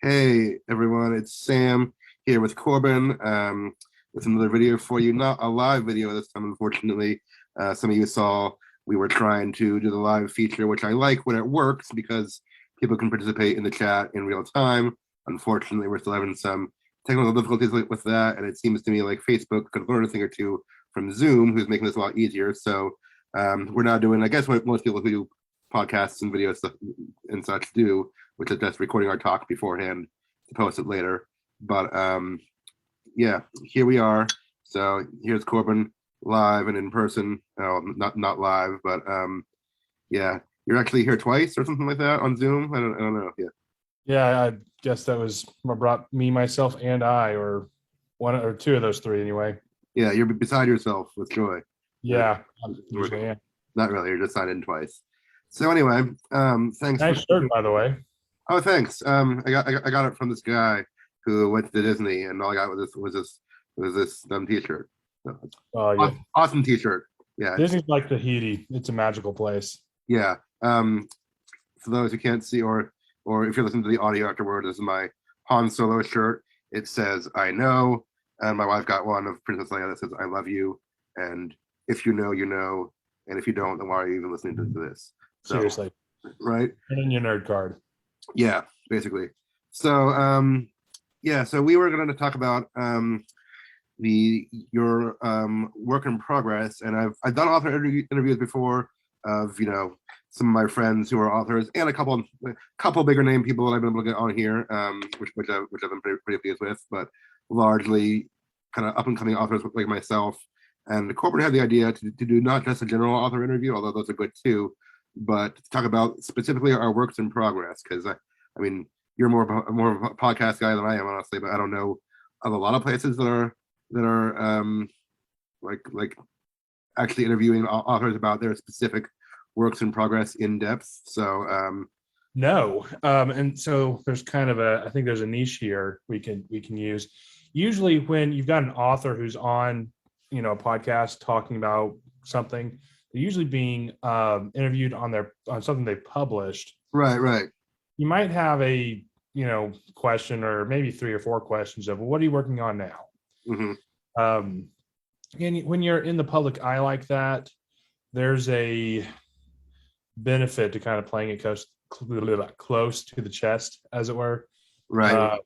Hey everyone, it's Sam here with Corbin with another video for you. Not a live video this time, unfortunately. Some of you saw we were trying to do the live feature, which I like when it works because people can participate in the chat in real time. Unfortunately, we're still having some technical difficulties with that, and it seems to me like Facebook could learn a thing or two from Zoom, who's making this a lot easier. So we're now doing, I guess, what most people who do podcasts and videos and such do, which is just recording our talk beforehand to post it later. But yeah, here we are. So here's Corbin live and in person. Oh, not live, but yeah, you're actually here twice or something like that on Zoom. I don't know. Yeah. Yeah, I guess that was brought me, myself, and I, or one or two of those three anyway. Yeah, you're beside yourself with joy. Yeah, usually am. Not really. You're just signed in twice. So anyway, thanks. Nice shirt, by the way. Oh, thanks. I got it from this guy who went to Disney, and all I got was this dumb T-shirt. Oh yeah, Awesome T-shirt. Yeah, Disney's like Tahiti. It's a magical place. yeah. For those who can't see, or if you're listening to the audio afterward, this is my Han Solo shirt. It says "I know," and my wife got one of Princess Leia that says "I love you," and if you know, you know, and if you don't, then why are you even listening to this? So, Seriously, right? and in your nerd card. Yeah, basically. So yeah, so we were going to talk about your work in progress, and I've done author interviews before of some of my friends who are authors and a couple bigger name people that I've been able to get on here, which I've been pretty pleased with, but largely kind of up and coming authors like myself. And Corbin had the idea to do not just a general author interview, although those are good too, but to talk about specifically our works in progress, because I mean, you're more of a podcast guy than I am, honestly, but I don't know of a lot of places that are like actually interviewing authors about their specific works in progress in depth. So No, and so there's kind of I think there's a niche here we can use. Usually, when you've got an author who's on, a podcast talking about something, they're usually being interviewed on something they published. right. You might have a question, or maybe 3 or 4 questions of, well, what are you working on now? Mm-hmm. And when you're in the public eye like that, there's a benefit to kind of playing it close to the chest, as it were, Right.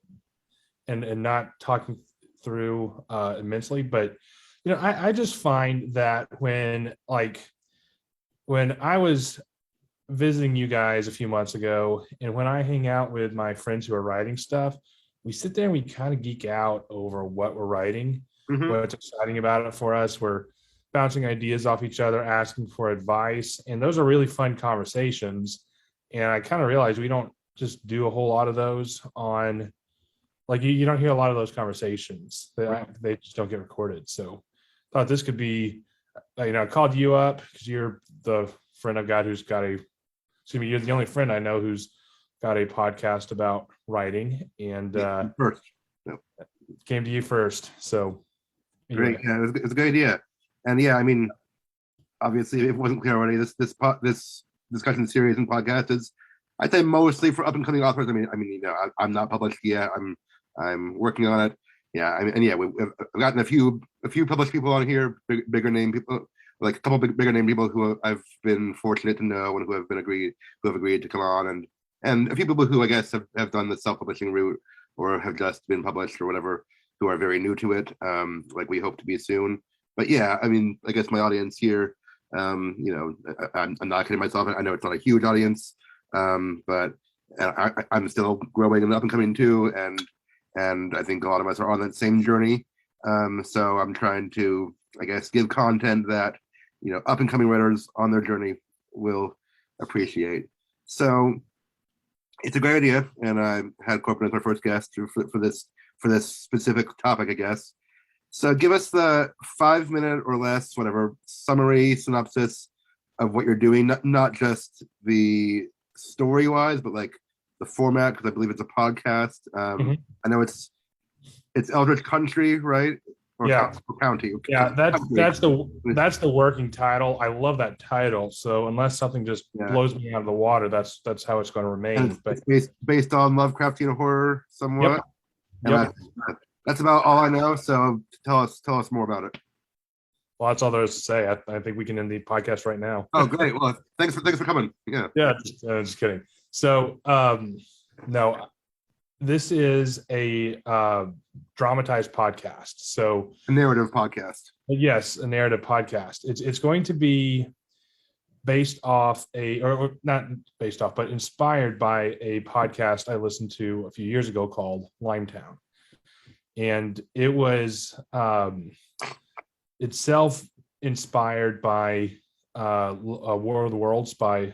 And not talking through immensely. But I just find that when I was visiting you guys a few months ago, and when I hang out with my friends who are writing stuff, we sit there and we kind of geek out over what we're writing, what's exciting about it for us. We're bouncing ideas off each other, asking for advice, and those are really fun conversations. And I kind of realized we don't just do a whole lot of those on, you don't hear a lot of those conversations. They just don't get recorded. So I thought this could be, I called you up because you're the friend I've got who's got you're the only friend I know who's got a podcast about writing, and First. came to you first. So Great. Yeah, it was a good idea. And yeah, I mean, obviously, if it wasn't clear already, this discussion series and podcast is, I'd say, mostly for up and coming authors. I'm not published yet. I'm working on it. Yeah, we've gotten a few published people on here, bigger name people, like a couple bigger name people who I've been fortunate to know and who have agreed to come on, and a few people who I guess have done the self-publishing route or have just been published or whatever, who are very new to it, like we hope to be soon. But yeah, I mean, I guess my audience here, I'm not kidding myself. I know it's not a huge audience, but I'm still growing and up and coming too, and I think a lot of us are on that same journey. So I'm trying to, I guess, give content that up and coming writers on their journey will appreciate. So it's a great idea, and I had Corbin as my first guest for this specific topic, I guess. So give us the 5-minute or less, whatever, summary, synopsis of what you're doing, not just the story-wise, but like the format, because I believe it's a podcast. I know it's Eldritch Country, right? or Yeah. county. Yeah, that's the working title. I love that title. So unless something just blows me out of the water, that's how it's going to remain. But it's based on Lovecraftian horror somewhat. Yep. And that's about all I know. So tell us more about it. Well, that's all there is to say. I think we can end the podcast right now. Oh, great. Well, thanks for coming. Yeah. Yeah, just kidding. So, no, this is a dramatized podcast. So a narrative podcast. Yes, a narrative podcast. It's going to be based off or not based off, but inspired by a podcast I listened to a few years ago called Limetown. And it was itself inspired by War of the Worlds by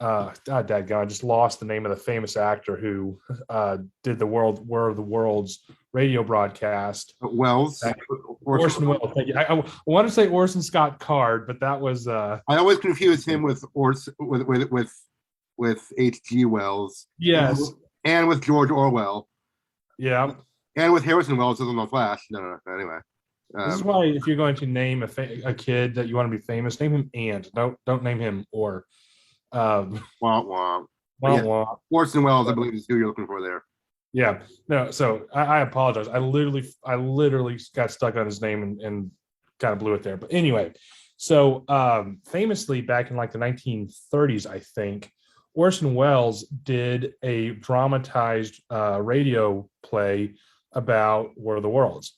dadgone, I just lost the name of the famous actor who did the War of the Worlds radio broadcast. Wells. Orson Welles. Thank you. I want to say Orson Scott Card, but that was I always confuse him with H.G. Wells. Yes. And with George Orwell. Yeah. And with Harrison Wells on The Flash. No. Anyway. This is why if you're going to name a kid that you want to be famous, name him and. Don't name him or. Womp womp. Orson Welles, I believe, is who you're looking for there. Yeah. No, so I apologize. I literally got stuck on his name and kind of blew it there. But anyway, so famously back in like the 1930s, I think, Orson Welles did a dramatized radio play about War of the Worlds.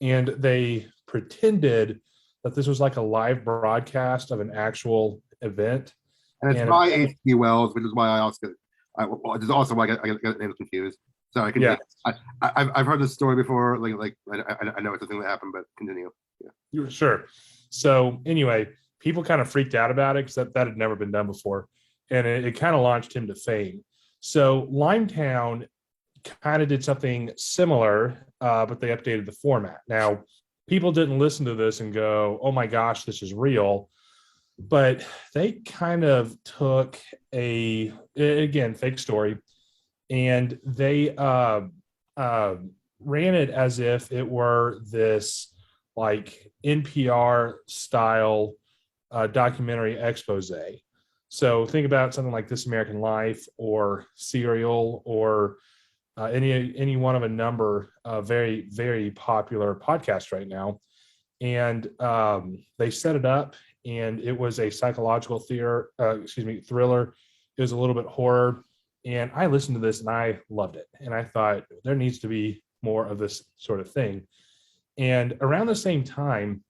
And they pretended that this was like a live broadcast of an actual event. And it's by H.G. Wells, which is why which is also why I get names confused. So I've heard this story before. Like I know it's a thing that happened, but continue. Yeah. Sure. So anyway, people kind of freaked out about it because that had never been done before, and it kind of launched him to fame. So Limetown kind of did something similar, but they updated the format. Now, people didn't listen to this and go, "Oh my gosh, this is real." But they kind of took again, fake story, and they ran it as if it were this like NPR style documentary expose. So think about something like This American Life or Serial or any one of a number of very, very popular podcasts right now. And they set it up, and it was a psychological thriller. It was a little bit horror. And I listened to this and I loved it. And I thought there needs to be more of this sort of thing. And around the same time,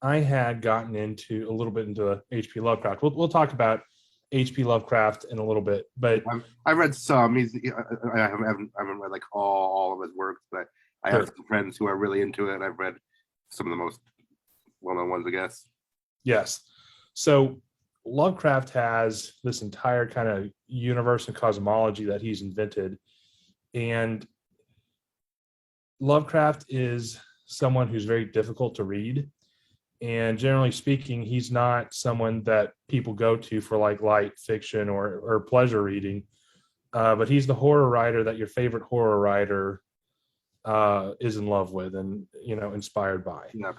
I had gotten into a little bit into H.P. Lovecraft. We'll talk about H.P. Lovecraft in a little bit, but I read some. I haven't read like all of his works, but I have some friends who are really into it, and I've read some of the most well-known ones, I guess. Yes. So Lovecraft has this entire kind of universe and cosmology that he's invented, and Lovecraft is someone who's very difficult to read. And generally speaking, he's not someone that people go to for like light fiction or pleasure reading. But he's the horror writer that your favorite horror writer is in love with and, inspired by. Yeah.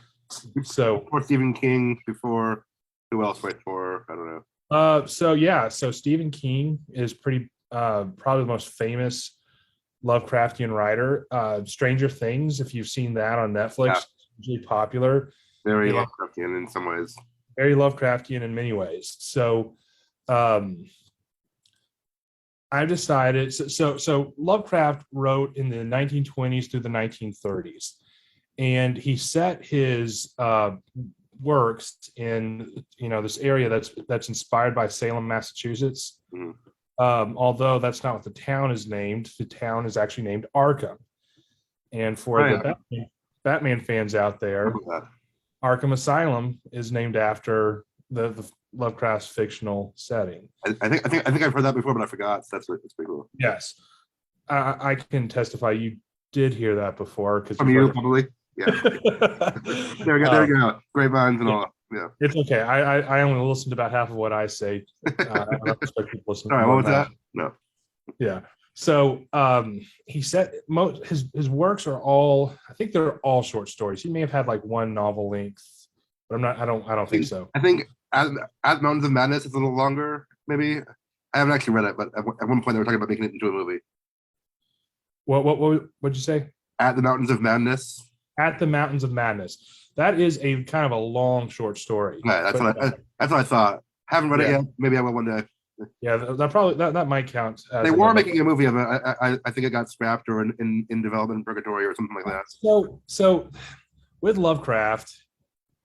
So before Stephen King, before who else wrote for? I don't know. So Stephen King is probably the most famous Lovecraftian writer. Stranger Things, if you've seen that on Netflix, hugely popular. Very Lovecraftian in some ways. Very Lovecraftian in many ways. So I decided, so Lovecraft wrote in the 1920s through the 1930s, and he set his works in, this area that's inspired by Salem, Massachusetts. Mm-hmm. Although that's not what the town is named. The town is actually named Arkham. And for the Batman fans out there, Arkham Asylum is named after the Lovecraft's fictional setting. I think I've heard that before, but I forgot. So that's pretty cool. Yes, I can testify you did hear that before because from you probably. Yeah. There we go. Grapevines and all. Yeah. It's okay. I only listened to about half of what I say. I don't expect people to listen. All right. What was that? No. Yeah. So he said his works are all, I think they're all short stories. He may have had like one novel length, but I don't think so. I think as Mountains of Madness is a little longer, maybe. I haven't actually read it, but at one point they were talking about making it into a movie. What'd you say? At the Mountains of Madness. At the Mountains of Madness. That is a kind of a long short story. Yeah, that's what I thought. Haven't read it yet. Maybe I will one day. Yeah, that might count. They were making a movie of it. I think it got scrapped or in development in purgatory or something like that. So with Lovecraft,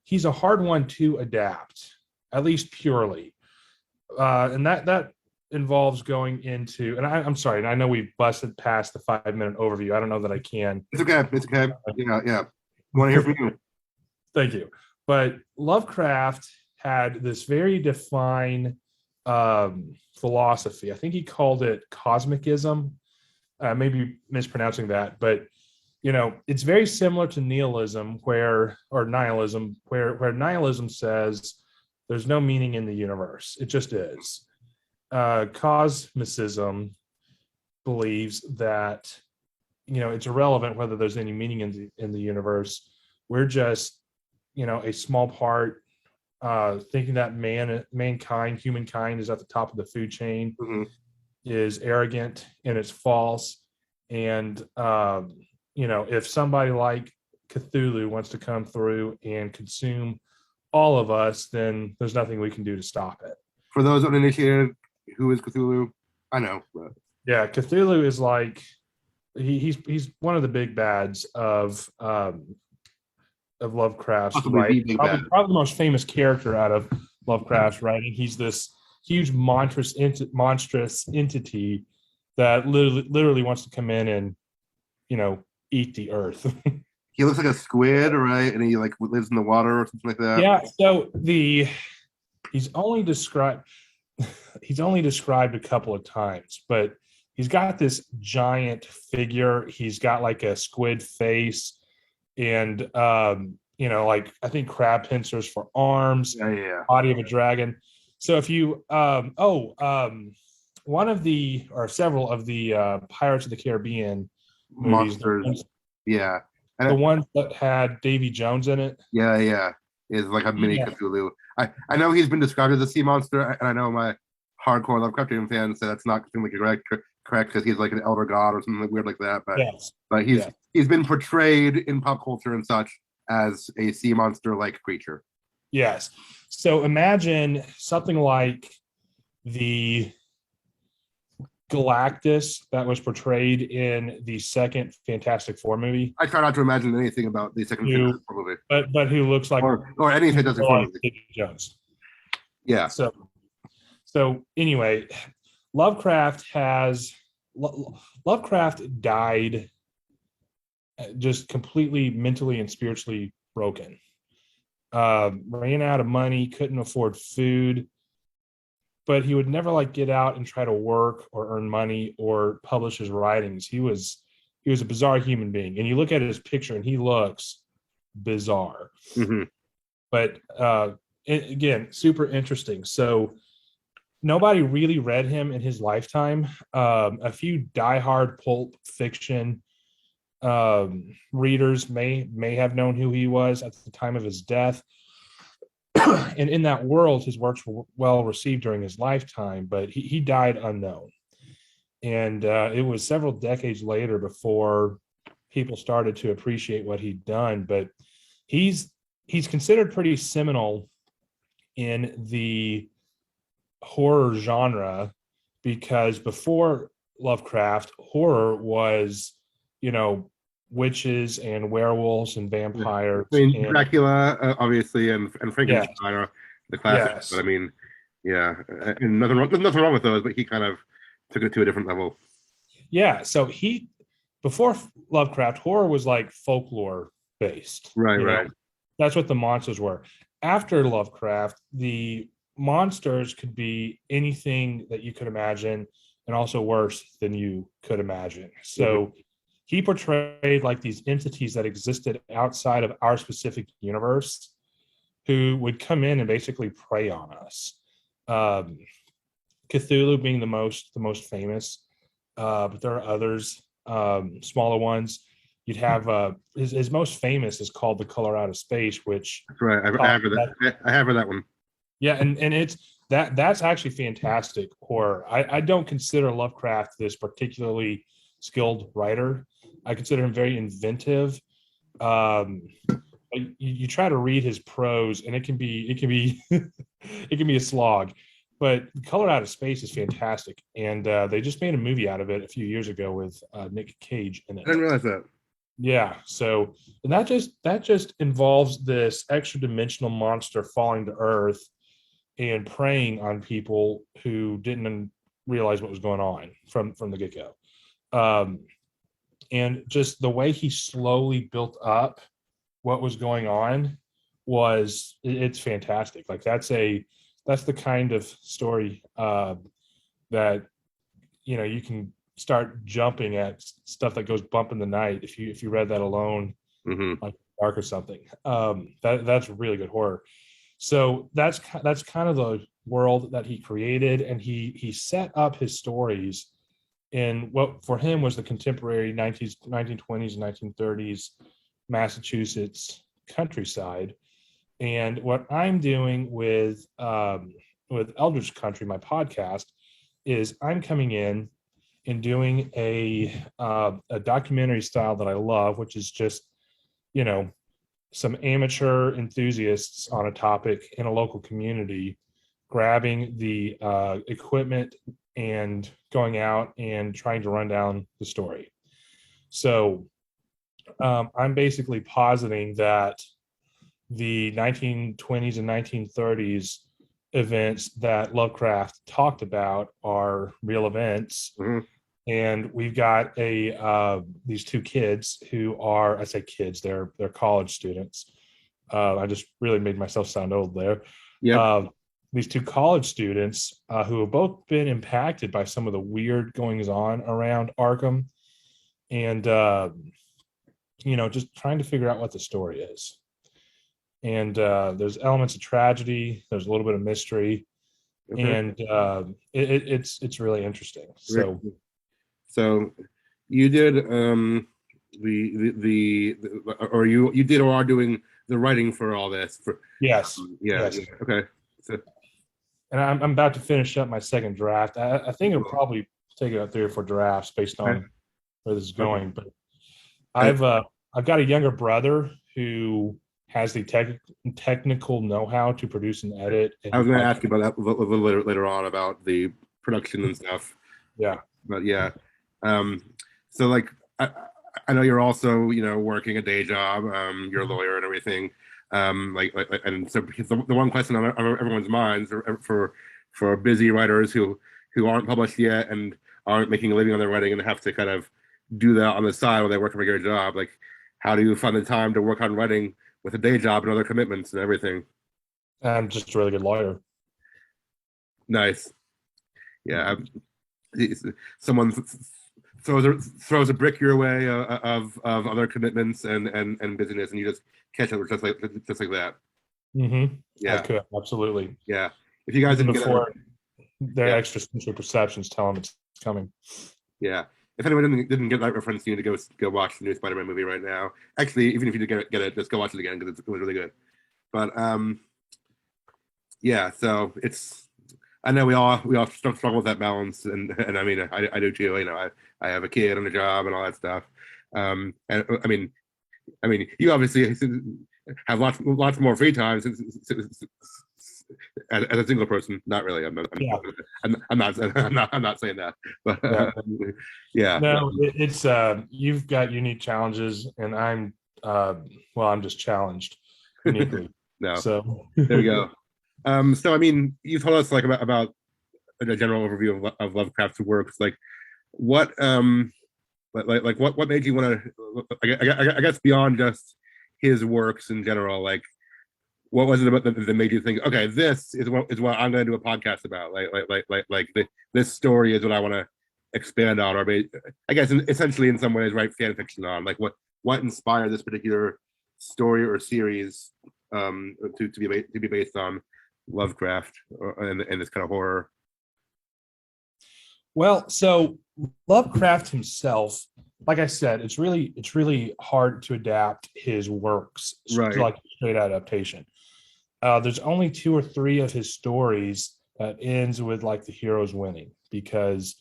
he's a hard one to adapt, at least purely, and that involves going into. And I'm sorry, I know we've busted past the 5-minute overview. I don't know that I can. It's okay. It's okay. Yeah. Want to hear from you? Thank you. But Lovecraft had this very defined philosophy. I think he called it cosmicism. Maybe mispronouncing that, but it's very similar to nihilism, where nihilism says there's no meaning in the universe. It just is. Cosmicism believes that it's irrelevant whether there's any meaning in the universe. We're just a small part, thinking that humankind is at the top of the food chain, is arrogant and it's false. And if somebody like Cthulhu wants to come through and consume all of us, then there's nothing we can do to stop it. For those uninitiated, who is Cthulhu? I know. But... Yeah, Cthulhu is like he's one of the big bads of Lovecraft's writing. Probably the most famous character out of Lovecraft's writing. He's this huge monstrous entity that literally wants to come in and eat the earth. He looks like a squid, right? And he like lives in the water or something like that. Yeah. So he's only described a couple of times, but he's got this giant figure. He's got like a squid face, and like I think crab pincers for arms. Yeah. Body of a dragon. So if you one of the or several of the Pirates of the Caribbean movies, monsters, the ones that had Davy Jones in it, is like a mini Cthulhu. I know he's been described as a sea monster, and I know my hardcore Lovecraftian fans say that's not completely correct because he's like an elder god or something weird like that. But he's been portrayed in pop culture and such as a sea monster like creature. Yes. So imagine something like the Galactus that was portrayed in the second Fantastic Four movie. I try not to imagine anything about the second Fantastic Four movie, but who looks like or any Fantastic Four movie. Jones. Yeah. So anyway, Lovecraft died just completely mentally and spiritually broken. Ran out of money, couldn't afford food, but he would never get out and try to work or earn money or publish his writings. He was a bizarre human being, and you look at his picture and he looks bizarre. But again, super interesting. So nobody really read him in his lifetime. A few diehard pulp fiction readers may have known who he was at the time of his death. And in that world, his works were well received during his lifetime, but he died unknown. And it was several decades later before people started to appreciate what he'd done. But he's considered pretty seminal in the horror genre, because before Lovecraft, horror was, witches and werewolves and vampires. I mean, Dracula, obviously, and Frankenstein are the classics. But I mean, and nothing wrong with those, but he kind of took it to a different level. Yeah. So before Lovecraft, horror was like folklore based. Right. That's what the monsters were. After Lovecraft, the monsters could be anything that you could imagine, and also worse than you could imagine. So he portrayed like these entities that existed outside of our specific universe, who would come in and basically prey on us. Cthulhu being the most famous. but there are others, smaller ones. You'd have his most famous is called The Color Out of Space, which That's right. I have heard that. I have heard that one. yeah, and it's that's actually fantastic horror. I don't consider Lovecraft this particularly skilled writer. I consider him very inventive. You try to read his prose, and it can be it can be a slog. But Color Out of Space is fantastic, and they just made a movie out of it a few years ago with Nick Cage in I it. didn't realize that. Yeah, so and that just involves this extra dimensional monster falling to Earth and preying on people who didn't realize what was going on from the get go. Um, and just the way he slowly built up what was going on it's fantastic. Like that's the kind of story that you can start jumping at stuff that goes bump in the night if you read that alone, Mm-hmm. like dark or something. That's really good horror. So that's kind of the world that he created, and he set up his stories in what for him was the contemporary 1920s and 1930s Massachusetts countryside. And what I'm doing with Eldritch Country, my podcast, is I'm coming in and doing a documentary style that I love, which is just you know some amateur enthusiasts on a topic in a local community, grabbing the equipment and going out and trying to run down the story. So I'm basically positing that the 1920s and 1930s events that Lovecraft talked about are real events. Mm-hmm. And we've got these two kids who are, I say kids, they're college students. I just really made myself sound old there. Yep. These two college students who have both been impacted by some of the weird goings on around Arkham, and just trying to figure out what the story is. And there's elements of tragedy, there's a little bit of mystery, Okay. and it's really interesting. So you did or you did or are doing the writing for all this for Yes. yeah. Okay. So And I'm about to finish up my second draft. I think it'll probably take about 3 or 4 drafts based on where this is going. But I've got a younger brother who has the technical know-how to produce and edit. I was going to ask you about that a little later on about the production and stuff. Yeah. But yeah. So like I know you're also working a day job. You're a lawyer and everything. And so the one question on everyone's minds for busy writers who aren't published yet and aren't making a living on their writing and have to kind of do that on the side while they work a regular job, like how do you find the time to work on writing with a day job and other commitments and everything? I'm just a really good lawyer. Nice. Yeah. Someone throws a brick your way of other commitments and business, and you just catch it just like that. Mm-hmm. Yeah, I could, absolutely. Yeah. If you guys didn't before get their extrasensory perceptions tell them it's coming. Yeah. If anyone didn't get that reference, you need to go watch the new Spider-Man movie right now. Actually, even if you did get it, just go watch it again because it was really good. But yeah. So it's. I know we all struggle with that balance, and I mean I do too. I have a kid and a job and all that stuff. And I mean you obviously have lots more free time as a single person. Not really. I'm not saying that, but yeah. No, it's you've got unique challenges, and I'm I'm just challenged uniquely. No. So there we go. So I mean, you told us like about a general overview of Lovecraft's works. Like, what what made you want to? I guess beyond just his works in general, like, what was it about that made you think, okay, this is what I'm going to do a podcast about? This story is what I want to expand on, or I guess essentially in some ways write fan fiction on. Like, what inspired this particular story or series to be based on Lovecraft and this kind of horror? Well, so Lovecraft himself, like I said, it's really hard to adapt his works Right. like straight adaptation. There's only two or three of his stories that ends with like the heroes winning, because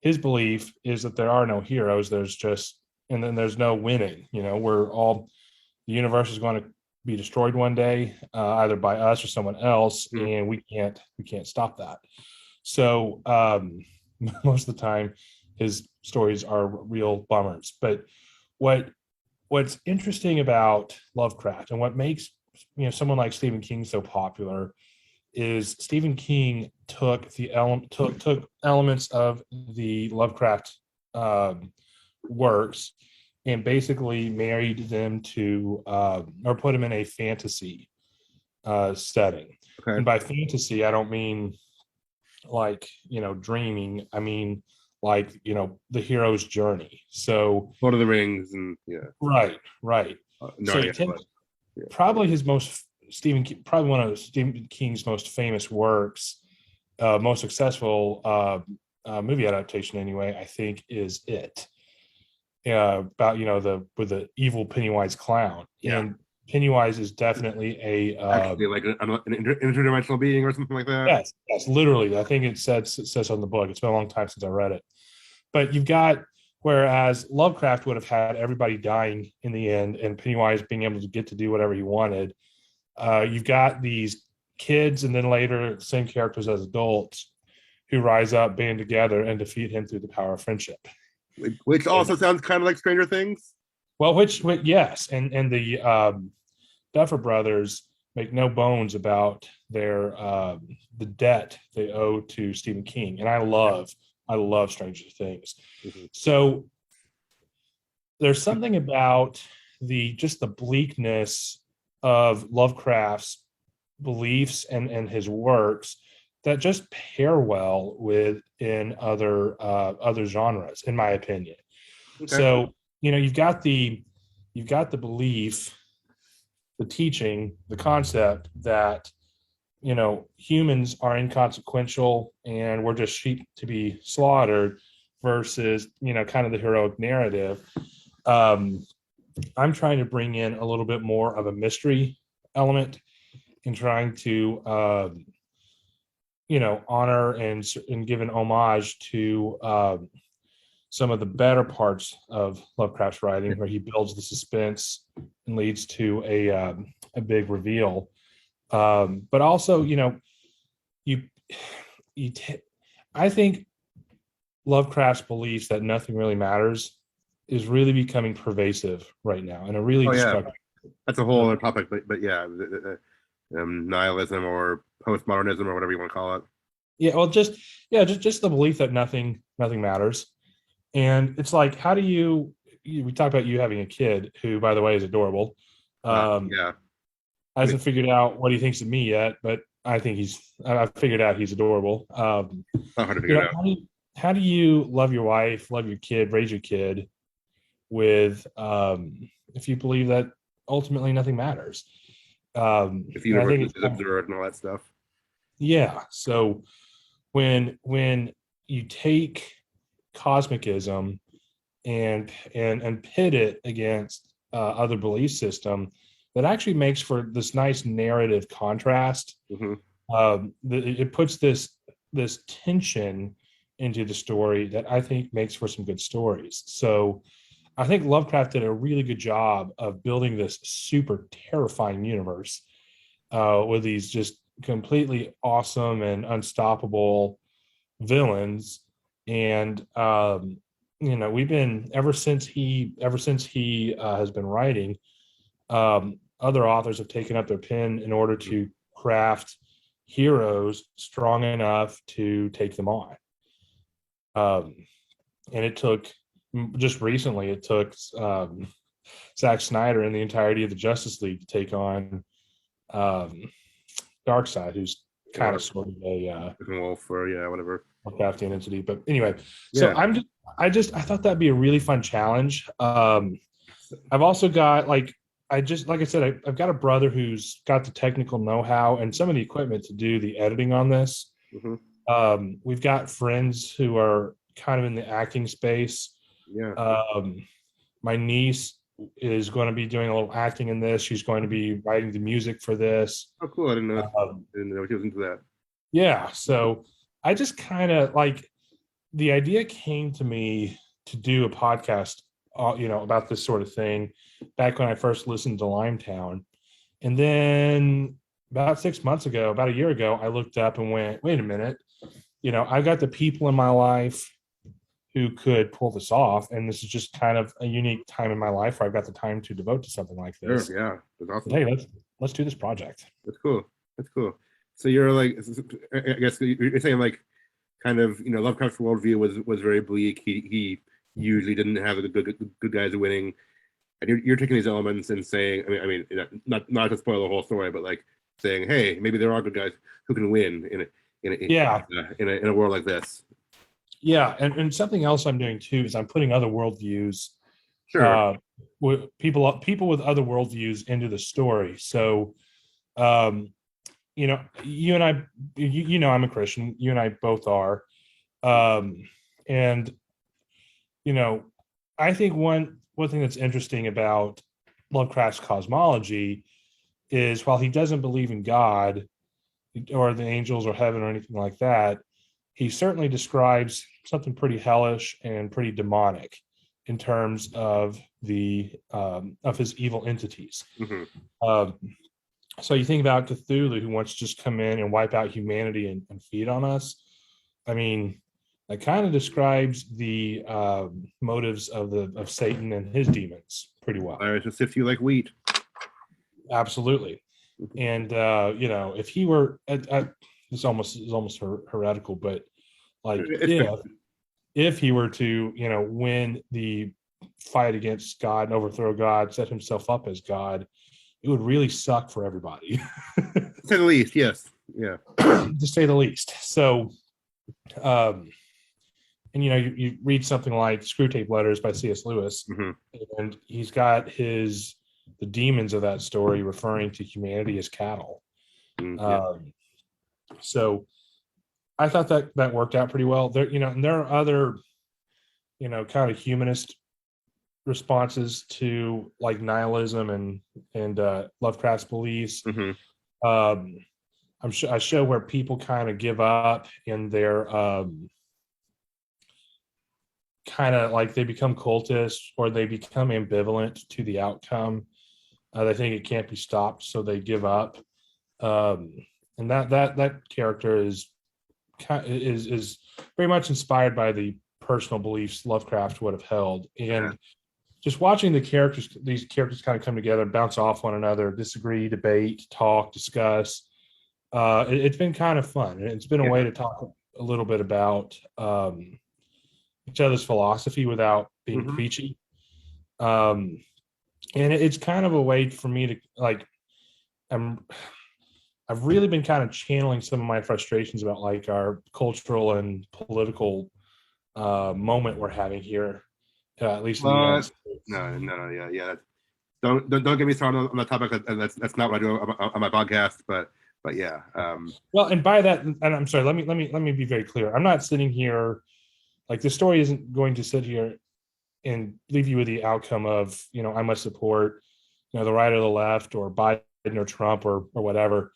his belief is that there are no heroes. There's just, and then there's no winning. We're all, the universe is going to be destroyed one day, either by us or someone else, and we can't stop that. So most of the time, his stories are real bummers. But what what's interesting about Lovecraft and what makes someone like Stephen King so popular is Stephen King took took elements of the Lovecraft works and basically married them to or put them in a fantasy setting. Okay. And by fantasy, I don't mean like dreaming. I mean like the hero's journey. So Lord of the Rings and right. So Narnia, probably his most probably one of Stephen King's most famous works, most successful movie adaptation anyway, I think, is It. About with the evil Pennywise clown. Yeah. And Pennywise is definitely actually like an interdimensional being or something like that. Yes, literally. I think it says on the book. It's been a long time since I read it. But you've got, whereas Lovecraft would have had everybody dying in the end and Pennywise being able to get to do whatever he wanted, you've got these kids and then later same characters as adults who rise up, band together, and defeat him through the power of friendship. Which also sounds kind of like Stranger Things. Well, which yes, and the Duffer Brothers make no bones about their the debt they owe to Stephen King, and I love Stranger Things. Mm-hmm. So there's something about the bleakness of Lovecraft's beliefs and his works that just pair well with in other genres, in my opinion. Okay. So you've got the belief, the teaching, the concept that humans are inconsequential and we're just sheep to be slaughtered, versus kind of the heroic narrative. I'm trying to bring in a little bit more of a mystery element in trying to honor and give an homage to some of the better parts of Lovecraft's writing, where he builds the suspense and leads to a big reveal. But also, I think Lovecraft's beliefs that nothing really matters is really becoming pervasive right now, and a really destructive. That's a whole other topic, but yeah, nihilism or postmodernism or whatever you want to call it. Yeah, well, just the belief that nothing matters. And it's like, how do we talk about you having a kid who, by the way, is adorable. Hasn't figured out what he thinks of me yet, but I think I've figured out he's adorable. Not hard to figure out. How do you love your wife, love your kid, raise your kid with, if you believe that ultimately nothing matters? If the universe is absurd and all that stuff. Yeah. So when you take cosmicism and pit it against other belief system, that actually makes for this nice narrative contrast. Mm-hmm. It puts this tension into the story that I think makes for some good stories. So I think Lovecraft did a really good job of building this super terrifying universe with these just completely awesome and unstoppable villains. And we've been, ever since he has been writing, other authors have taken up their pen in order to craft heroes strong enough to take them on. And it took, just recently, it took Zack Snyder and the entirety of the Justice League to take on Darkseid, who's kind of sort of a wolf or whatever Lovecraftian entity. But anyway, so I thought that'd be a really fun challenge. I've also got like I said, I've got a brother who's got the technical know-how and some of the equipment to do the editing on this. Mm-hmm. We've got friends who are kind of in the acting space. Yeah. My niece is going to be doing a little acting in this. She's going to be writing the music for this. Oh, cool. I Um, didn't know she was into that. yeah, so I just kind of like the idea came to me to do a podcast, about this sort of thing back when I first listened to Limetown. And then about 6 months ago, about a year ago, I looked up and went, wait a minute, I've got the people in my life who could pull this off. And this is just kind of a unique time in my life where I've got the time to devote to something like this. Sure, yeah, that's awesome. Hey, let's do this project. That's cool. That's cool. So you're like, I guess you're saying like, kind of, Lovecraft's worldview was very bleak. He usually didn't have the good guys winning, and you're taking these elements and saying, not to spoil the whole story, but like saying, hey, maybe there are good guys who can win in a world like this. Yeah, and something else I'm doing too is I'm putting other worldviews, Sure. with people with other worldviews into the story. So, you and I, I'm a Christian. You and I both are, and I think one thing that's interesting about Lovecraft's cosmology is while he doesn't believe in God or the angels or heaven or anything like that, he certainly describes something pretty hellish and pretty demonic in terms of of his evil entities. Mm-hmm. So you think about Cthulhu, who wants to just come in and wipe out humanity and feed on us. I mean, that kind of describes the motives of Satan and his demons pretty well. I just sift you like wheat. Absolutely. And if he were it's almost heretical, but like if he were to win the fight against God and overthrow God, set himself up as God, it would really suck for everybody. To say the least, yes. Yeah. To say the least. So and you read something like Screwtape Letters by C.S. Lewis, mm-hmm. and he's got the demons of that story referring to humanity as cattle. Mm-hmm. So I thought that worked out pretty well. There, and there are other, kind of humanist responses to like nihilism and Lovecraft's beliefs. Mm-hmm. I show where people kind of give up in their kind of like they become cultists or they become ambivalent to the outcome. They think it can't be stopped, so they give up. And that character is very much inspired by the personal beliefs Lovecraft would have held. And just watching these characters kind of come together, bounce off one another, disagree, debate, talk, discuss. It's been kind of fun. And it's been a way to talk a little bit about each other's philosophy without being mm-hmm. preachy. And it's kind of a way for me to like, I've really been kind of channeling some of my frustrations about like our cultural and political moment we're having here, at least in the United States. No, yeah. Don't get me started on the topic. That's not what I do on my podcast, but yeah. Well, and by that, and I'm sorry. Let me be very clear. I'm not sitting here like the story isn't going to sit here and leave you with the outcome of I must support the right or the left or Biden or Trump or whatever.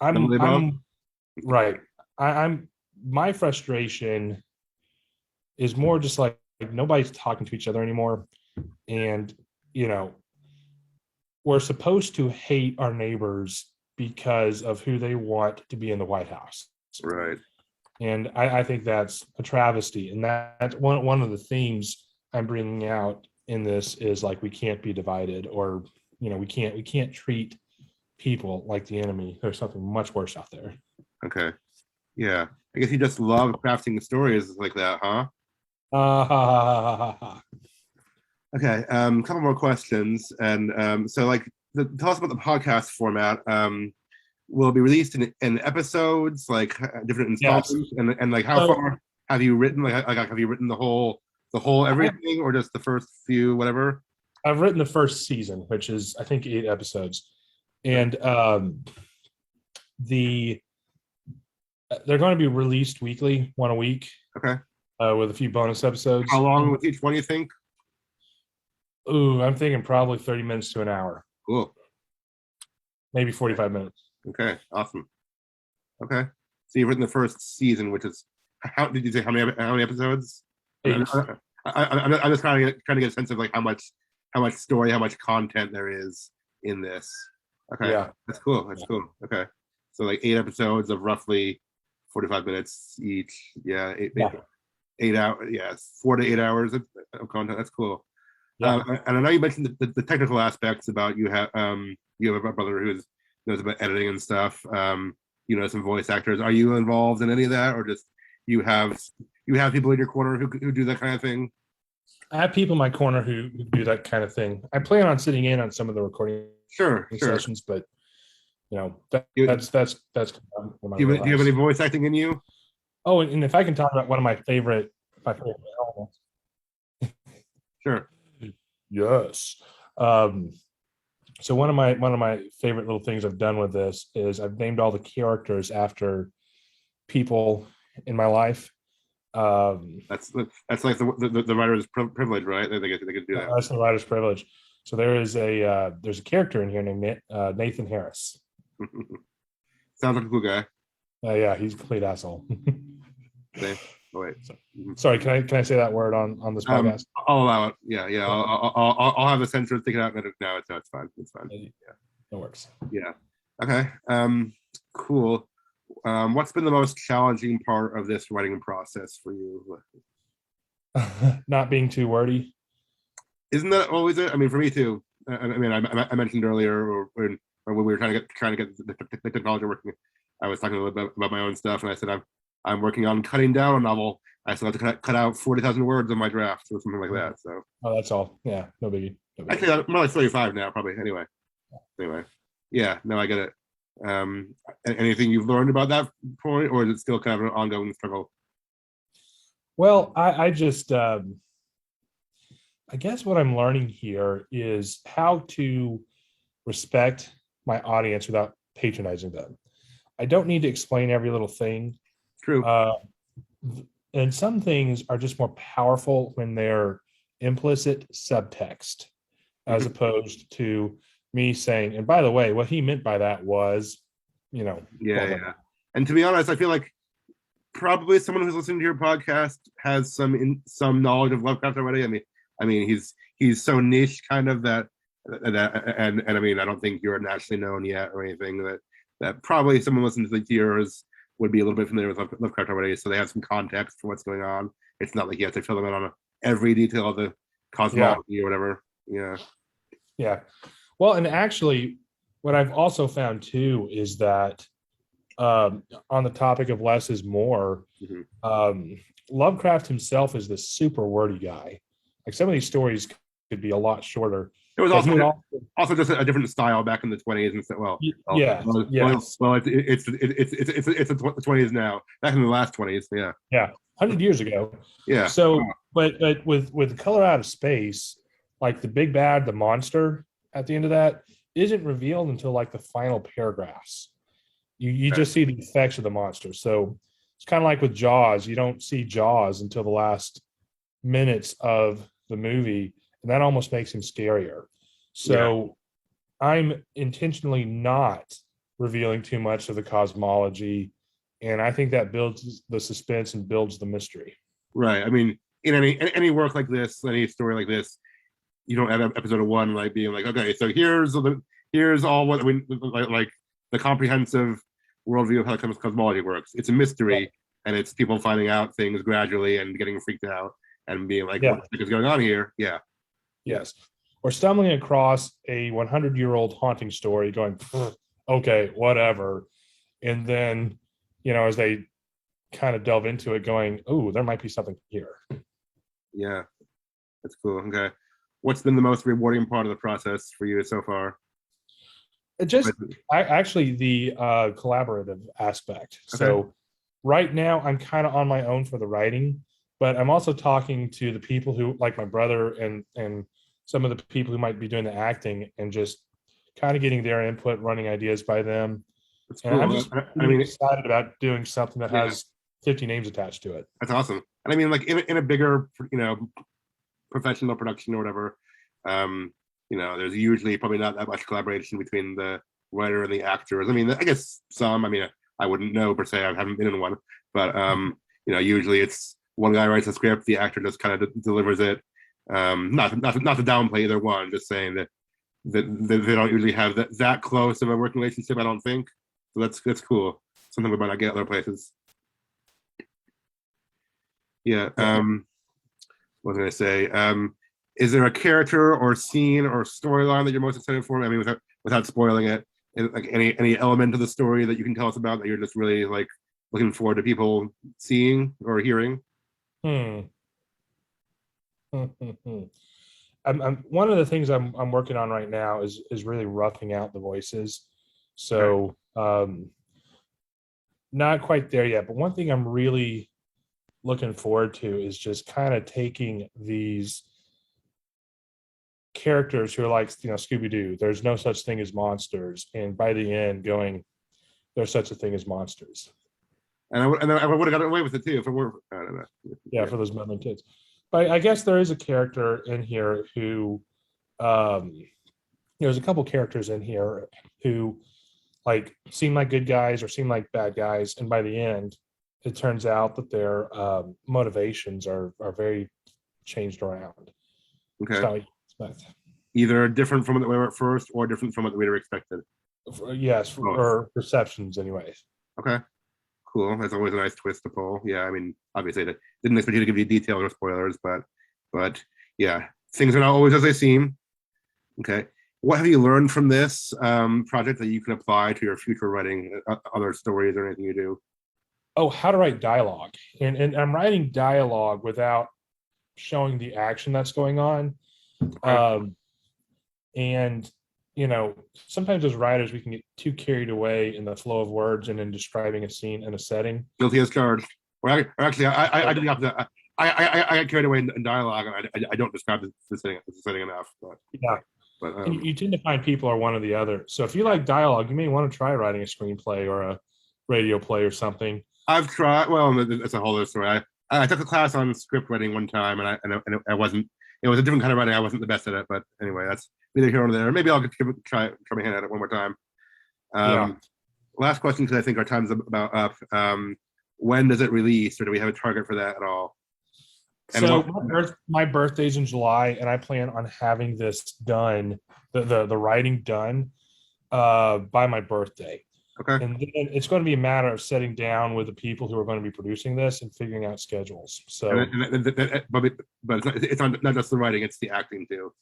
I'm right. I'm my frustration is more just like nobody's talking to each other anymore, and we're supposed to hate our neighbors because of who they want to be in the White House, right? And I think that's a travesty, and that's one of the themes I'm bringing out in this is like we can't be divided, or we can't treat people like the enemy. There's something much worse out there. Okay, yeah. I guess you just love crafting stories like that, huh? Okay. A couple more questions, and so like, tell us about the podcast format. Will it be released in episodes, like different installments, yes. and like how far have you written? Like have you written the whole everything, or just the first few, whatever? I've written the first season, which is I think 8 episodes, and they're going to be released weekly, one a week. Okay. with a few bonus episodes. How long with each one, you think? Ooh, I'm thinking probably 30 minutes to an hour, Cool. maybe 45 minutes. Okay, awesome. Okay, so you've written the first season, which is how did you say how many episodes? I'm, 8. I'm just trying to get a sense of like how much story, how much content there is in this. Okay, Yeah. that's cool. That's cool. Okay, so like 8 episodes of roughly 45 minutes each. Yeah, Yeah. 8 hours. Yeah, 4 to 8 hours of content. That's cool. Yeah. And I know you mentioned the technical aspects about you have a brother who knows about editing and stuff. You know, some voice actors. Are you involved in any of that, or just you have you have people in your corner who do that kind of thing? I have people in my corner who do that kind of thing. I plan on sitting in on some of the recording Sure. sessions, but You, that's my do you have any wheelhouse. voice acting in you? Oh, and if I can talk about one of my favorite elements. Sure. Yes. So one of my favorite little things I've done with this is I've named all the characters after people in my life. That's like the writer's privilege, right? They get to do that. That's the writer's privilege. So there's a character in here named Nathan Harris. Sounds like a cool guy. Yeah, he's a complete asshole. Same. Oh, wait. Sorry, can I say that word on this podcast? I'll allow it. Yeah, yeah. I'll have the censor take it out. No, it's fine. It's fine. Yeah, it works. Yeah. Okay. Cool. What's been the most challenging part of this writing process for you? Not being too wordy. Isn't that always it? I mean, for me too. I mean, I mentioned earlier, or when we were trying to get the technology working, I was talking a little bit about my own stuff, and I said I'm working on cutting down a novel. I still have to cut out 40,000 words of my draft or something like that. So. Oh, that's all. Yeah, no biggie. No biggie. Actually, I'm more like 35 now, probably. Anyway, yeah. No, I get it. Anything you've learned about that point, or is it still kind of an ongoing struggle? Well, I just I guess what I'm learning here is how to respect my audience without patronizing them. I don't need to explain every little thing. True. And some things are just more powerful when they're implicit subtext, as opposed to me saying, and by the way, what he meant by that was, Yeah. And to be honest, I feel like probably someone who's listening to your podcast has some knowledge of Lovecraft already. I mean, he's so niche, kind of that and I mean, I don't think you're nationally known yet or anything. That probably someone listening to yours would be a little bit familiar with Lovecraft already, so they have some context for what's going on. It's not like you have to fill them in on every detail of the cosmology or whatever. Yeah. Yeah. Well, and actually, what I've also found too is that on the topic of less is more, Lovecraft himself is this super wordy guy. Like some of these stories could be a lot shorter. It was also just a different style back in the 20s and stuff. Well, yeah, it's the 20s now. Back in the last 20s, yeah, 100 years ago. Yeah. So, but with Color Out of Space, like the big bad, the monster at the end of that isn't revealed until like the final paragraphs. You just see the effects of the monster. So it's kind of like with Jaws. You don't see Jaws until the last minutes of the movie, and that almost makes him scarier. So I'm intentionally not revealing too much of the cosmology, and I think that builds the suspense and builds the mystery. Right. I mean, in any work like this, any story like this, you don't have episode 1 like being like, okay, so here's all what I mean, like the comprehensive worldview of how cosmology works. It's a mystery, and it's people finding out things gradually and getting freaked out and being like, what the heck is going on here? Yeah. Yes. Or stumbling across a 100-year-old haunting story going, okay, whatever. And then, as they kind of delve into it going, oh, there might be something here. Yeah. That's cool. Okay. What's been the most rewarding part of the process for you so far? Actually the collaborative aspect. Okay. So right now I'm kind of on my own for the writing, but I'm also talking to the people who, like my brother and some of the people who might be doing the acting, and just kind of getting their input, running ideas by them. That's and cool. I'm just really excited about doing something that has 50 names attached to it. That's awesome. And I mean, like in a bigger, professional production or whatever, there's usually probably not that much collaboration between the writer and the actors. I mean, I guess some. I mean, I wouldn't know per se. I haven't been in one, but usually it's one guy writes a script, the actor just kind of delivers it. Not to downplay either one, just saying that they don't usually have that close of a working relationship. I don't think. So that's cool. Something we might not get other places. Yeah. What was I going to say? Is there a character or scene or storyline that you're most excited for? I mean, without spoiling it, like any element of the story that you can tell us about that you're just really like looking forward to people seeing or hearing? I'm one of the things I'm working on right now is really roughing out the voices. So not quite there yet, but one thing I'm really looking forward to is just kind of taking these characters who are like, Scooby-Doo, there's no such thing as monsters, and by the end going, there's such a thing as monsters. And I would have gotten away with it too if it were, I don't know. Yeah, for those meddling kids. But I guess there is a character in here who, there's a couple characters in here who like seem like good guys or seem like bad guys, and by the end, it turns out that their motivations are very changed around. Okay. So expect. Either different from what we were at first or different from what we were expected. Yes, or perceptions anyways. Okay. Cool. That's always a nice twist to pull. Yeah, I mean, obviously, I didn't expect you to give you details or spoilers, but yeah, things are not always as they seem. Okay. What have you learned from this project that you can apply to your future writing, other stories or anything you do? Oh, how to write dialogue. And I'm writing dialogue without showing the action that's going on. And sometimes as writers we can get too carried away in the flow of words and in describing a scene and a setting. Guilty as charged. Or actually, I do the opposite. I get carried away in dialogue, and I don't describe the setting enough. But yeah, but you tend to find people are one or the other. So if you like dialogue, you may want to try writing a screenplay or a radio play or something. I've tried. Well, that's a whole other story. I took a class on script writing one time, and I wasn't. It was a different kind of writing. I wasn't the best at it, but anyway, that's neither here nor there. Maybe I'll try my hand at it one more time. Last question, because I think our time's about up. When does it release, or do we have a target for that at all? And so my birthday's in July, and I plan on having this done, the writing done, by my birthday. Okay. And then it's going to be a matter of sitting down with the people who are going to be producing this and figuring out schedules. So, but it's not just the writing; it's the acting too.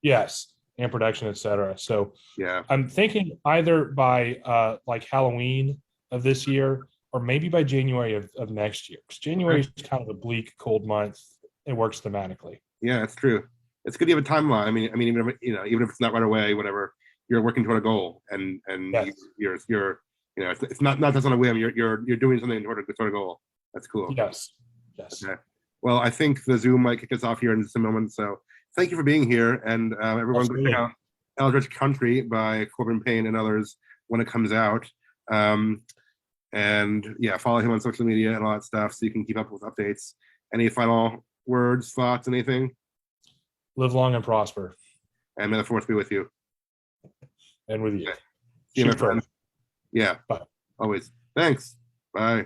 Yes, and production, etc. So, yeah, I'm thinking either by like Halloween of this year, or maybe by January of next year. Because January is kind of a bleak, cold month. It works thematically. Yeah, it's true. It's good to have a timeline. I mean, even if it's not right away, whatever. You're working toward a goal, and yes. you're it's not just on a whim. You're doing something toward a goal. That's cool. Yes. Okay. Well, I think the Zoom might kick us off here in just a moment. So thank you for being here, and everyone go check out Eldritch Country by Corbin Payne and others when it comes out. And yeah, follow him on social media and all that stuff so you can keep up with updates. Any final words, thoughts, anything? Live long and prosper. And may the force be with you. And with you. Okay. See you, my friend. Yeah. Bye. Always. Thanks. Bye.